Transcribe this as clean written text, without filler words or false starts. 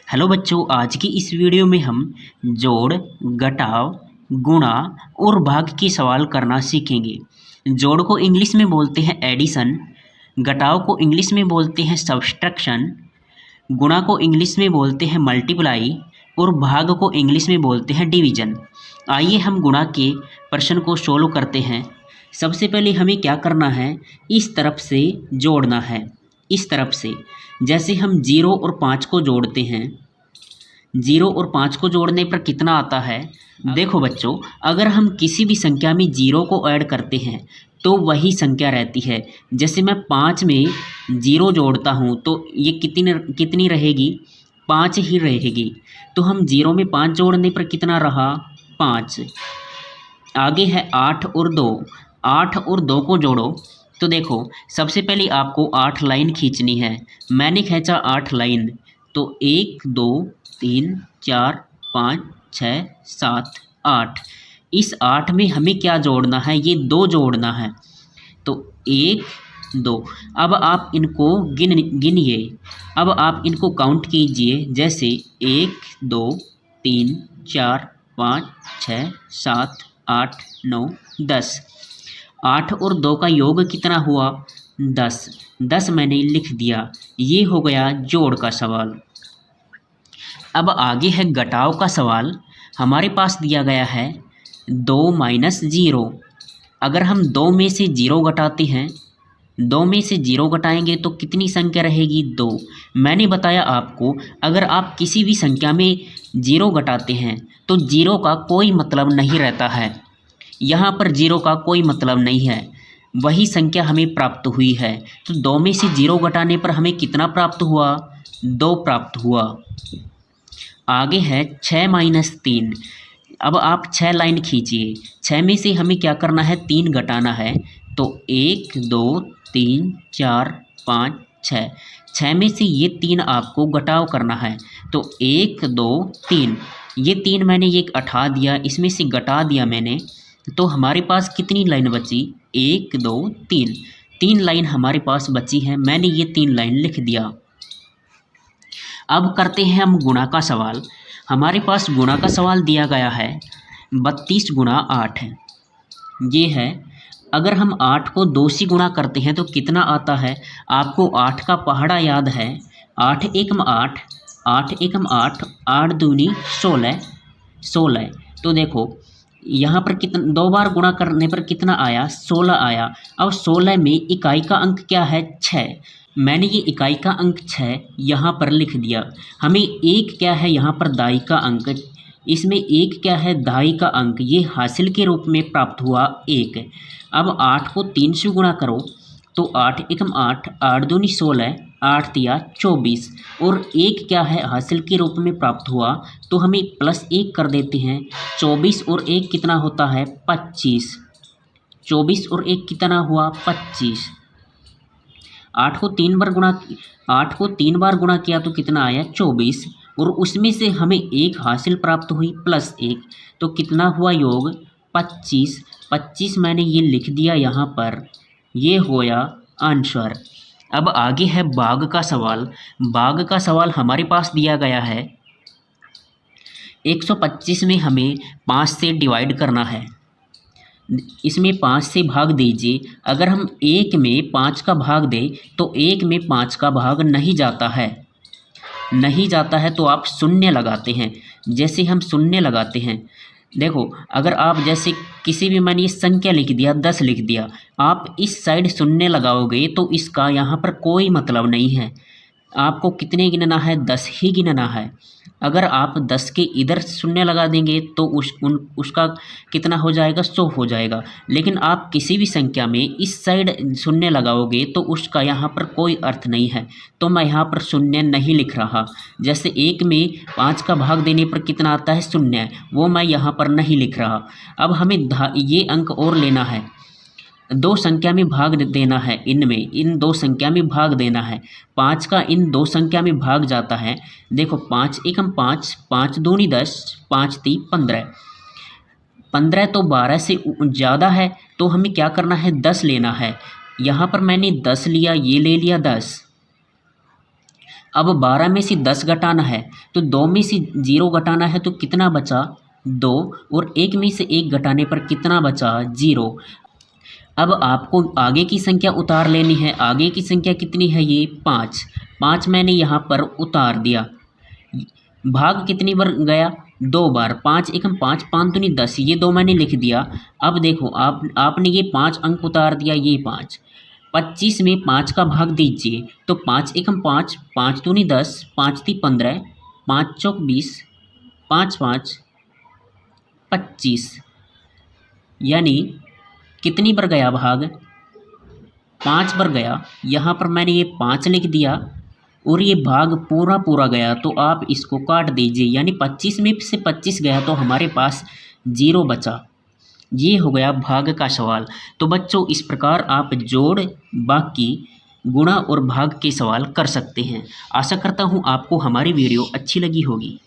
Hello बच्चों, आज की इस वीडियो में हम जोड़, घटाव, गुणा और भाग के सवाल करना सीखेंगे। जोड़ को इंग्लिश में बोलते हैं एडिशन, घटाव को इंग्लिश में बोलते हैं सब्सट्रैक्शन, गुणा को इंग्लिश में बोलते हैं मल्टीप्लाई और भाग को इंग्लिश में बोलते हैं डिवीजन। आइए हम गुणा के प्रश्न को सोल्व करते हैं। सबसे पहले हमें क्या करना है, इस तरफ से जोड़ना है। इस तरफ से जैसे हम 0 और 5 को जोड़ते हैं, 0 और 5 को जोड़ने पर कितना आता है। देखो बच्चों, अगर हम किसी भी संख्या में 0 को ऐड करते हैं तो वही संख्या रहती है। जैसे मैं 5 में 0 जोड़ता हूँ तो ये कितनी रहेगी, 5 ही रहेगी। तो हम 0 में 5 जोड़ने पर कितना रहा, 5। आगे है 8 और 2, 8 और 2 को जोड़ो तो देखो सबसे पहले आपको 8 लाइन खींचनी है। मैंने खींचा 8 लाइन, तो 1 2 3 4 5 6 7 8। इस 8 में हमें क्या जोड़ना है, ये 2 जोड़ना है। तो 1 2। अब आप इनको गिनिए। अब आप इनको काउंट कीजिए, जैसे 1 2 3 4 5 6 7 8 9 10। 8 और 2 का योग कितना हुआ, 10। 10 मैंने लिख दिया। ये हो गया जोड़ का सवाल। अब आगे है घटाव का सवाल। हमारे पास दिया गया है 2 - 0। अगर हम 2 में से 0 घटाते हैं, 2 में से 0 घटाएंगे तो कितनी संख्या रहेगी, 2। मैंने बताया आपको, अगर आप किसी भी संख्या में 0 घटाते हैं तो 0 का कोई मतलब नहीं रहता है। यहाँ पर 0 का कोई मतलब नहीं है, वही संख्या हमें प्राप्त हुई है। तो 2 में से 0 घटाने पर हमें कितना प्राप्त हुआ, 2 प्राप्त हुआ। आगे है 6 - 3। अब आप 6 लाइन खींचिए। 6 में से हमें क्या करना है, 3 घटाना है। तो 1 2 3 4 5 6। 6 में से ये 3 आपको घटाव करना है। तो 1 2 3, ये 3 मैंने ये उठा दिया, इसमें से घटा दिया मैंने। तो हमारे पास कितनी लाइन बची, 1 2 3। 3 लाइन हमारे पास बची है, मैंने ये 3 लाइन लिख दिया। अब करते हैं हम गुणा का सवाल। हमारे पास गुणा का सवाल दिया गया है 32 × 8 है। ये है, अगर हम 8 को 2 से गुणा करते हैं तो कितना आता है। आपको 8 का पहाड़ा याद है, 8 एकम 8, 8 एकम 8, 8 दूनी 16, 16। तो देखो यहाँ पर कितना, 2 बार गुणा करने पर कितना आया, 16 आया। अब 16 में इकाई का अंक क्या है, 6। मैंने ये इकाई का अंक 6 यहाँ पर लिख दिया। हमें 1 क्या है यहाँ पर, दाई का अंक। इसमें 1 क्या है, दाई का अंक। ये हासिल के रूप में प्राप्त हुआ 1। अब 8 को 3 से गुणा करो तो 8 एकम 8, 8 दूनी 16, 8 तिया 24। और 1 क्या है, हासिल के रूप में प्राप्त हुआ, तो हमें +1 कर देते हैं। 24 और 1 कितना होता है, 25। 24 और 1 कितना हुआ, 25। 8 को 3 बार गुणा किया तो कितना आया, 24। और उसमें से हमें 1 हासिल प्राप्त हुई +1, तो कितना हुआ योग, 25। 25 मैंने ये लिख दिया यहाँ पर, ये होया आंसर। अब आगे है भाग का सवाल। भाग का सवाल हमारे पास दिया गया है 125 में हमें 5 से डिवाइड करना है। इसमें 5 से भाग दीजिए। अगर हम 1 में 5 का भाग दें तो 1 में 5 का भाग नहीं जाता है, नहीं जाता है तो आप शून्य लगाते हैं। जैसे हम शून्य लगाते हैं, देखो अगर आप जैसे किसी भी, मैंने संख्या लिख दिया, 10 लिख दिया, आप इस साइड शून्य लगाओगे तो इसका यहाँ पर कोई मतलब नहीं है। आपको कितने गिनना है, 10 ही गिनना है। अगर आप 10 के इधर शून्य लगा देंगे तो उसका कितना हो जाएगा, 100 हो जाएगा। लेकिन आप किसी भी संख्या में इस साइड शून्य लगाओगे तो उसका यहाँ पर कोई अर्थ नहीं है। तो मैं यहाँ पर शून्य नहीं लिख रहा। जैसे 1 में 5 का भाग देने पर कितना आता है, 0, वो मैं यहाँ पर नहीं लिख रहा। अब हमें ये अंक और लेना है, 2 संख्या में भाग देना है। इन 2 संख्या में भाग देना है। 5 का इन 2 संख्या में भाग जाता है। देखो 5 एकम 5, 5 दूनी 10, 5 ती 15। 15 तो 12 से ज़्यादा है, तो हमें क्या करना है, 10 लेना है। यहाँ पर मैंने 10 लिया, ये ले लिया 10। अब 12 में से 10 घटाना है तो 2 में से 0 घटाना है तो कितना बचा 2, और 1 में से 1 घटाने पर कितना बचा 0। अब आपको आगे की संख्या उतार लेनी है। आगे की संख्या कितनी है, ये 5। 5 मैंने यहाँ पर उतार दिया। भाग कितनी बार गया, 2 बार। 5 एकम 5, 5 दूनी 10, ये 2 मैंने लिख दिया। अब देखो आपने ये 5 अंक उतार दिया, ये 5। 25 में 5 का भाग दीजिए तो 5 एकम 5, 5 दूनी 10, 5 ती 15, 5 चौक 20, 5 5 25, यानी कितनी बार गया भाग, 5 बार गया। यहाँ पर मैंने ये 5 लिख दिया और ये भाग पूरा पूरा गया, तो आप इसको काट दीजिए, यानी 25 में से 25 गया तो हमारे पास 0 बचा। ये हो गया भाग का सवाल। तो बच्चों इस प्रकार आप जोड़, बाकी, गुणा और भाग के सवाल कर सकते हैं। आशा करता हूँ आपको हमारी वीडियो अच्छी लगी होगी।